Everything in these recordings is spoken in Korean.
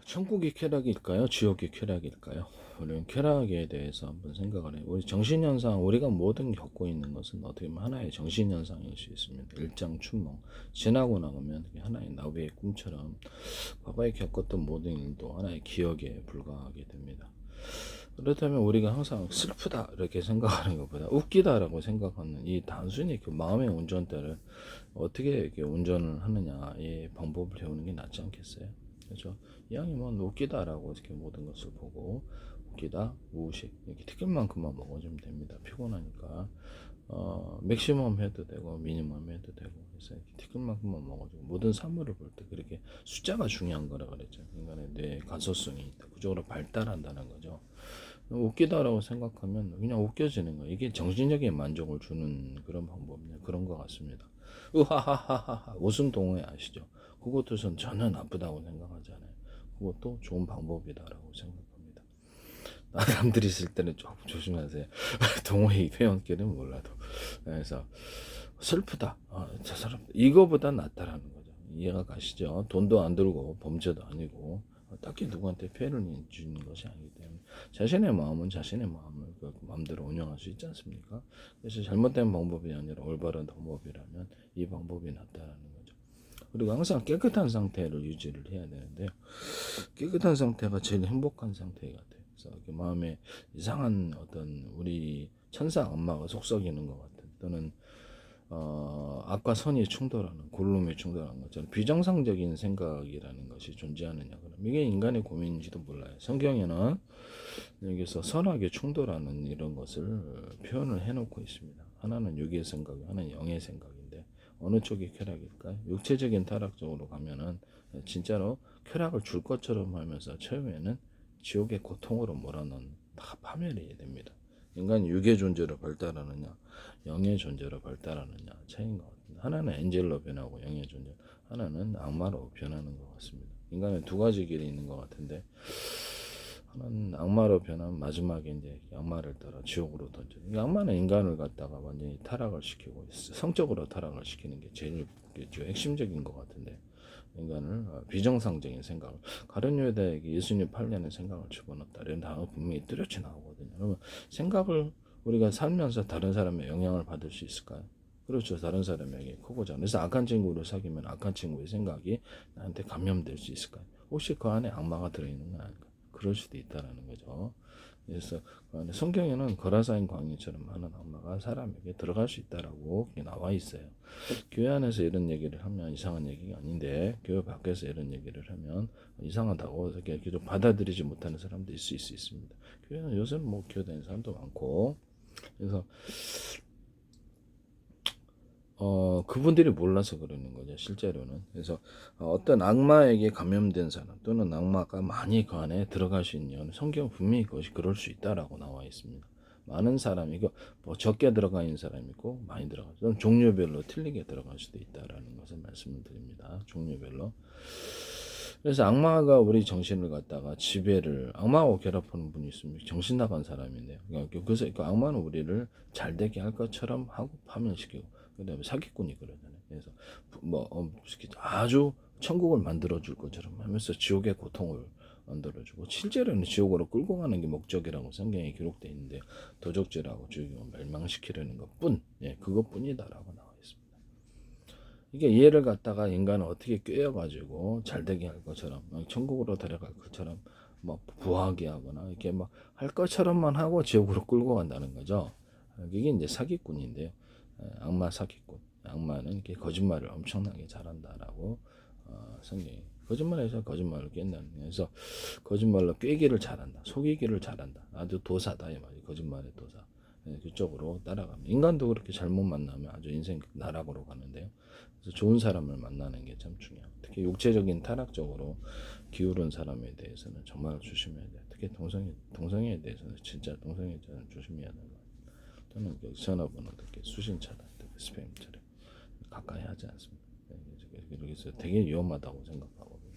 천국이 쾌락일까요? 지옥이 쾌락일까요? 우리는 쾌락에 대해서 한번 생각을 해요. 우리 정신현상, 우리가 모든 겪고 있는 것은 어떻게 보면 하나의 정신현상일 수 있습니다. 일장춘몽. 지나고 나면 하나의 나비의 꿈처럼 과거에 겪었던 모든 일도 하나의 기억에 불과하게 됩니다. 그렇다면 우리가 항상 슬프다 이렇게 생각하는 것보다 웃기다라고 생각하는 이 단순히 그 마음의 운전대를 어떻게 이렇게 운전을 하느냐 이 방법을 배우는 게 낫지 않겠어요? 그렇죠? 이왕이면 뭐 웃기다라고 이렇게 모든 것을 보고 웃기다, 우식 이렇게 튀김만큼만 먹어주면 됩니다. 피곤하니까 맥시멈 해도 되고 미니멈 해도 되고 그래서 이렇게 튀김만큼만 먹어주고 모든 사물을 볼 때 그렇게 숫자가 중요한 거라 그랬죠. 인간의 뇌 가소성이 있다. 그쪽으로 발달한다는 거죠. 웃기다라고 생각하면 그냥 웃겨지는 거예요. 이게 정신적인 만족을 주는 그런 방법이냐 그런 것 같습니다. 으하하하하 웃음 동호회 아시죠? 그것도 전 전혀 나쁘다고 생각하지 않아요. 그것도 좋은 방법이다라고 생각합니다. 남들이 있을 때는 조금 조심하세요. 동호회 회원끼리는 몰라도. 그래서 슬프다. 저 사람 이거보다 낫다라는 거죠. 이해가 가시죠? 돈도 안 들고 범죄도 아니고 딱히 누구한테 피해를 주는 것이 아니기 때문에 자신의 마음은 자신의 마음을 그 마음대로 운영할 수 있지 않습니까? 그래서 잘못된 방법이 아니라 올바른 방법이라면 이 방법이 낫다라는 거죠. 그리고 항상 깨끗한 상태를 유지를 해야 되는데요. 깨끗한 상태가 제일 행복한 상태 같아요. 그래서 마음에 이상한 어떤 우리 천사 엄마가 속썩이는 것 같은 또는 악과 선이 충돌하는 골룸이 충돌하는 것처럼 비정상적인 생각이라는 것이 존재하느냐 그럼 이게 인간의 고민인지도 몰라요. 성경에는 여기서 선악에 충돌하는 이런 것을 표현을 해놓고 있습니다. 하나는 육의 생각, 하나는 영의 생각인데 어느 쪽이 쾌락일까요? 육체적인 타락적으로 가면은 진짜로 쾌락을 줄 것처럼 하면서 처음에는 지옥의 고통으로 몰아넣는 다 파멸이 됩니다. 인간이 육의 존재로 발달하느냐 영의 존재로 발달하느냐 차이인 것 같습니다. 하나는 엔젤로 변하고 영의 존재, 하나는 악마로 변하는 것 같습니다. 인간은 두 가지 길이 있는 것 같은데 하나는 악마로 변한 마지막에 이제 악마를 따라 지옥으로 던져. 악마는 인간을 갖다가 완전히 타락을 시키고 성적으로 타락을 시키는 게 제일 핵심적인 것 같은데 인간을 비정상적인 생각을 가룟유다에게 예수님 팔려는 생각을 집어넣었다. 이런 단어 분명히 뚜렷이 나오거든요. 그러면 생각을 우리가 살면서 다른 사람의 영향을 받을 수 있을까요? 그렇죠. 다른 사람에게 크고자. 그래서 악한 친구를 사귀면 악한 친구의 생각이 나한테 감염될 수 있을까요? 혹시 그 안에 악마가 들어있는 건 아닐까? 그럴 수도 있다라는 거죠. 그래서 성경에는 거라사인 광야처럼 많은 악마가 사람에게 들어갈 수 있다라고 나와 있어요. 교회 안에서 이런 얘기를 하면 이상한 얘기가 아닌데 교회 밖에서 이런 얘기를 하면 이상하다고 이렇게 받아들이지 못하는 사람도 있을 수 있습니다. 교회는 요새는 뭐 교회 다니는 사람도 많고 그래서 그분들이 몰라서 그러는 거죠, 실제로는. 그래서 어떤 악마에게 감염된 사람 또는 악마가 많이 그 안에 들어갈 수 있는 성경 분명히 그것이 그럴 수 있다라고 나와 있습니다. 많은 사람이 뭐 적게 들어가 있는 사람이 있고 많이 들어가 좀 종류별로 틀리게 들어갈 수도 있다라는 것을 말씀을 드립니다. 종류별로. 그래서 악마가 우리 정신을 갖다가 지배를 악마하고 결합하는 분이 있으면 정신 나간 사람인데요. 그래서 그 악마는 우리를 잘 되게 할 것처럼 하고 파멸시키고 그다음에 사기꾼이 그러잖아요. 그래서 뭐 아주 천국을 만들어 줄 것처럼 하면서 지옥의 고통을 만들어주고 실제로는 지옥으로 끌고 가는 게 목적이라고 성경에 기록되어 있는데 도적질하고 죽이고 멸망시키려는 것뿐 그것뿐이다라고 나와 있습니다. 이게 얘를 갖다가 인간을 어떻게 꿰어가지고 잘되게 할 것처럼 천국으로 데려갈 것처럼 뭐 부하게 하거나 이렇게 막 할 것처럼만 하고 지옥으로 끌고 간다는 거죠. 이게 이제 사기꾼인데요. 악마 사기꾼. 악마는 이렇게 거짓말을 엄청나게 잘한다라고 성경이 거짓말해서 거짓말을 깬다는 거예요. 그래서 거짓말로 꿰기를 잘한다, 속이기를 잘한다. 아주 도사다 이 말이 거짓말의 도사. 그쪽으로 따라가면 인간도 그렇게 잘못 만나면 아주 인생 나락으로 가는데요. 그래서 좋은 사람을 만나는 게 참 중요해요. 특히 육체적인 타락적으로 기울은 사람에 대해서는 정말 조심해야 돼요. 특히 동성애에 대해서는 진짜 동성애에 대해서는 조심해야 되는 거예요. 또는 전화번호도 이렇게 수신차다, 스팸처럼 가까이 하지 않습니다. 그래서 되게 위험하다고 생각하거든요.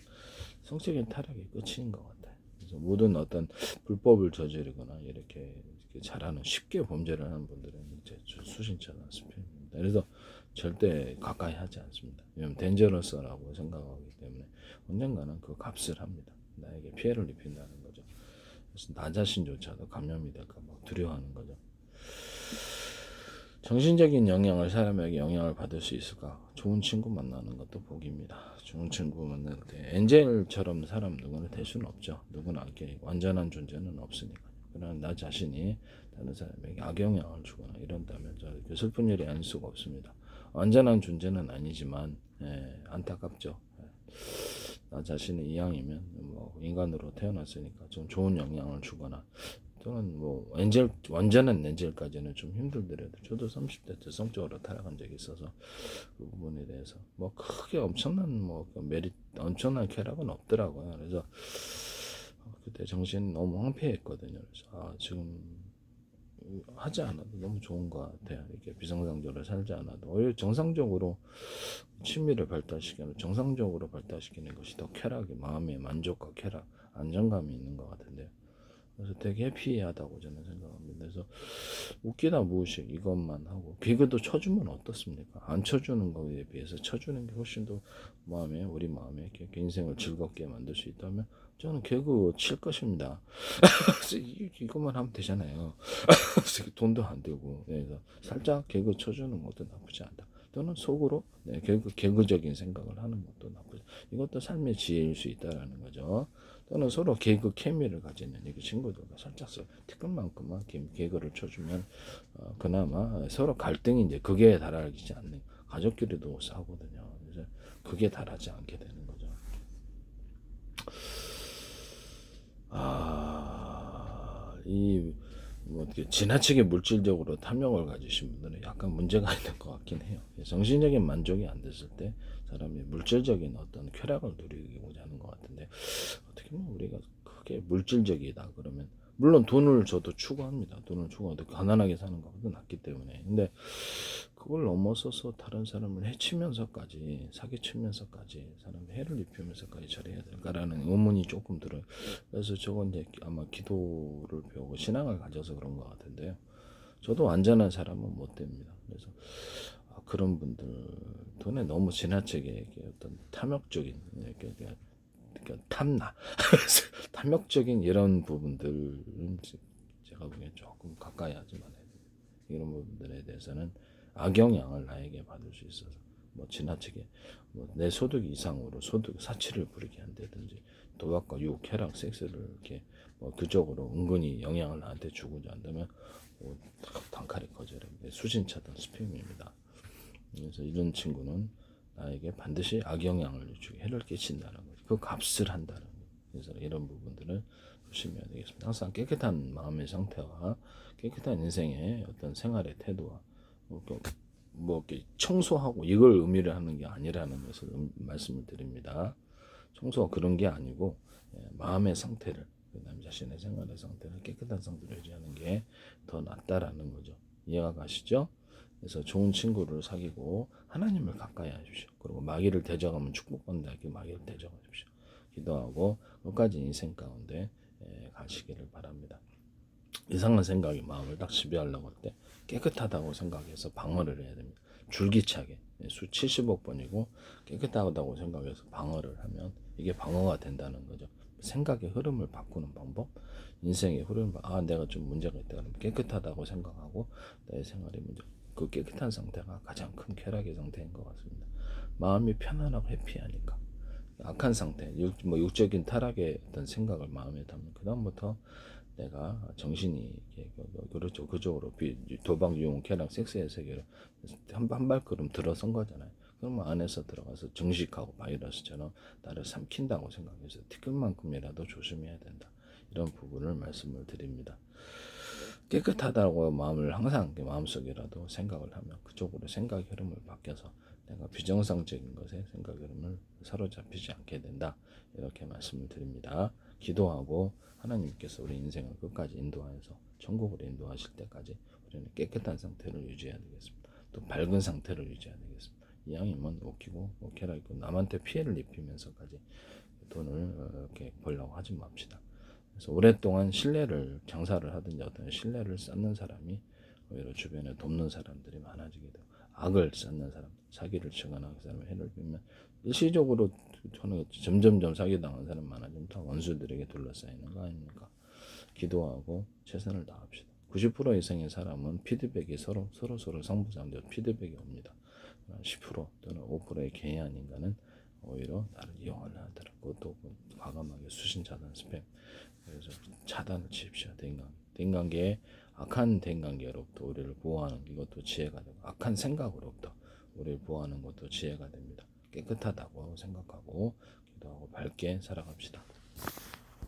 성적인 타락이 끝인 것 같아요. 그래서 모든 어떤 불법을 저지르거나 이렇게 잘하는 쉽게 범죄를 하는 분들은 이제 수신차나 스팸입니다. 그래서 절대 가까이 하지 않습니다. 왜냐하면 덴저러스라고 생각하기 때문에 언젠가는 그 값을 합니다. 나에게 피해를 입힌다는 거죠. 그래서 나 자신조차도 감염이 될까 막 두려워하는 거죠. 정신적인 영향을 사람에게 영향을 받을 수 있을까? 좋은 친구 만나는 것도 복입니다. 좋은 친구 만날 때 엔젤처럼 사람 누구나 될 수는 없죠. 누구나 이렇게 완전한 존재는 없으니까. 그러나 나 자신이 다른 사람에게 악영향을 주거나 이런다면 저 슬픈 일이 아닐 수가 없습니다. 완전한 존재는 아니지만 안타깝죠. 나 자신이 이왕이면 뭐 인간으로 태어났으니까 좀 좋은 영향을 주거나 또는 뭐 엔젤 완전한 엔젤까지는 좀 힘들더라도 저도 30대 때 성적으로 타락한 적이 있어서 그 부분에 대해서 뭐 크게 엄청난 뭐 메리트 엄청난 쾌락은 없더라고요. 그래서 그때 정신이 너무 황폐했거든요. 그래서 지금 하지 않아도 너무 좋은 것 같아요. 이렇게 비정상적으로 살지 않아도 오히려 정상적으로 취미를 발달시키는 정상적으로 발달시키는 것이 더 쾌락이 마음의 만족과 쾌락 안정감이 있는 것 같은데요. 그래서 되게 해피하다고 저는 생각합니다. 그래서 웃기다 무의식 이것만 하고 개그도 쳐주면 어떻습니까? 안 쳐주는 거에 비해서 쳐주는 게 훨씬 더 우리 마음에 이렇게 인생을 즐겁게 만들 수 있다면 저는 개그 칠 것입니다. 이것만 하면 되잖아요. 돈도 안 들고 그래서 살짝 개그 쳐주는 것도 나쁘지 않다. 또는 속으로 개그적인 생각을 하는 것도 나쁘지. 이것도 삶의 지혜일 수 있다라는 거죠. 또는 서로 개그 케미를 가지는 이 친구들과 살짝 티끌만큼만 개그를 쳐주면 그나마 서로 갈등이 이제 극에 달하지 않는 가족끼리도 싸우거든요. 그래서 극에 달하지 않게 되는 거죠. 뭐 지나치게 물질적으로 탐욕을 가지신 분들은 약간 문제가 있는 것 같긴 해요. 정신적인 만족이 안 됐을 때 사람이 물질적인 어떤 쾌락을 누리고자 하는 것 같은데 어떻게 보면 우리가 크게 물질적이다 그러면 물론 돈을 저도 추구합니다. 돈을 추구하도 가난하게 사는 것보다 낫기 때문에 근데 그걸 넘어서서 다른 사람을 해치면서까지 사기치면서까지 사람 해를 입히면서까지 저래야 될까라는 의문이 조금 들어요. 그래서 저건 이제 아마 기도를 배우고 신앙을 가져서 그런 것 같은데요. 저도 완전한 사람은 못 됩니다. 그래서 그런 분들 돈에 너무 지나치게 어떤 탐욕적인 탐나 탐욕적인 이런 부분들은 제가 보기엔 조금 가까이 하지 말아야 됩니다. 이런 부분들에 대해서는 악영향을 나에게 받을 수 있어서 뭐 지나치게 내 소득 이상으로 소득 사치를 부리게 한다든지 도박과 유혹, 쾌락, 섹스를 이렇게 그쪽으로 은근히 영향을 나한테 주고자 한다면 단칼에 거절합니다. 수신차단 스팸입니다. 그래서 이런 친구는 나에게 반드시 악영향을 주고 해를 끼친다는 거죠. 그 값을 한다는 거죠. 그래서 이런 부분들을 조심해야 되겠습니다. 항상 깨끗한 마음의 상태와 깨끗한 인생의 어떤 생활의 태도와 이렇게 청소하고 이걸 의미를 하는 게 아니라는 것을 말씀을 드립니다. 청소가 그런 게 아니고 마음의 상태를 그다음 자신의 생활의 상태를 깨끗한 상태로 유지하는 게 더 낫다라는 거죠. 이해가 가시죠? 그래서 좋은 친구를 사귀고 하나님을 가까이 하십시오. 그리고 마귀를 대적하면 축복받는다. 이렇게 마귀를 대적하십시오. 기도하고 끝까지 인생 가운데 가시기를 바랍니다. 이상한 생각이 마음을 딱 지배하려고 할 때 깨끗하다고 생각해서 방어를 해야 됩니다. 줄기차게 수 70억 번이고 깨끗하다고 생각해서 방어를 하면 이게 방어가 된다는 거죠. 생각의 흐름을 바꾸는 방법, 인생의 흐름을 내가 좀 문제가 있다 그러면 깨끗하다고 생각하고 내 생활의 문제, 그 깨끗한 상태가 가장 큰 쾌락의 상태인 것 같습니다. 마음이 편안하고 해피하니까 악한 상태, 육적인 타락의 어떤 생각을 마음에 담는 그 다음부터 내가 정신이 그렇죠 그쪽으로 도박, 유혹, 쾌락, 섹스의 세계로 한 발걸음 들어선 거잖아요. 그러면 안에서 들어가서 정식하고 바이러스처럼 나를 삼킨다고 생각해서 티끌만큼이라도 조심해야 된다. 이런 부분을 말씀을 드립니다. 깨끗하다고 마음을 항상 마음속이라도 생각을 하면 그쪽으로 생각의 흐름을 바뀌어서 내가 비정상적인 것에 생각의 흐름을 사로잡히지 않게 된다. 이렇게 말씀을 드립니다. 기도하고 하나님께서 우리 인생을 끝까지 인도하여서 천국으로 인도하실 때까지 우리는 깨끗한 상태를 유지해야 되겠습니다. 또 밝은 상태를 유지해야 되겠습니다. 이왕이면 웃기고 쾌락있고 남한테 피해를 입히면서까지 돈을 이렇게 벌려고 하지 맙시다. 그래서 오랫동안 장사를 하든지 어떤 신뢰를 쌓는 사람이 오히려 주변에 돕는 사람들이 많아지게 되고 악을 쌓는 사람, 사기를 치거나 그 사람의 해를 빌면 일시적으로 저는 점점점 사기당하는 사람 많아지면 다 원수들에게 둘러싸이는 거 아닙니까? 기도하고 최선을 다합시다. 90% 이상의 사람은 피드백이 서로 상부상조 피드백이 옵니다. 10% 또는 5%의 개인한 인간은 오히려 나를 이용하려 하더라고. 또 과감하게 수신 차단 스팸. 그래서 차단을 치십시오. 대인관계에 악한 대인관계로부터 우리를 보호하는 이것도 지혜가 되고 악한 생각으로부터 우리를 보호하는 것도 지혜가 됩니다. 깨끗하다고 생각하고 기도하고 밝게 살아갑시다.